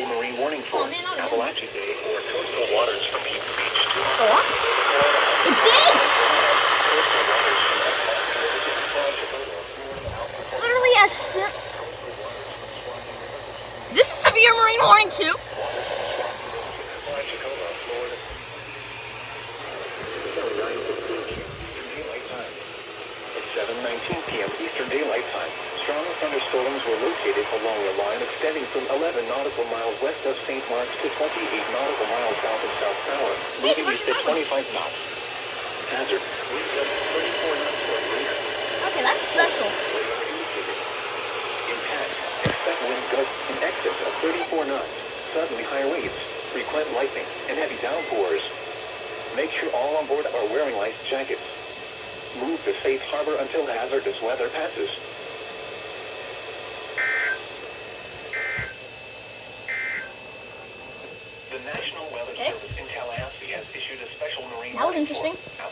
marine warning for Oh, man, not again. Appalachia Day or coastal waters from Heath Beach to Let's go off. It did! Literally this is severe marine warning too. 7:19 p.m. Eastern Daylight Time. Strong thunderstorms were located along a line extending from 11 nautical miles west of St. Mark's to 28 nautical miles south of South Tower, moving east at 25 knots. Hazard. Winds of 34 knots or greater. Okay, that's special. Impact. Expect wind gusts in excess of 34 knots, suddenly high waves, frequent lightning, and heavy downpours. Make sure all on board are wearing life jackets. Move to safe harbor until hazardous weather passes. The National Weather Service in Tallahassee has issued a special marine warning. That was interesting. For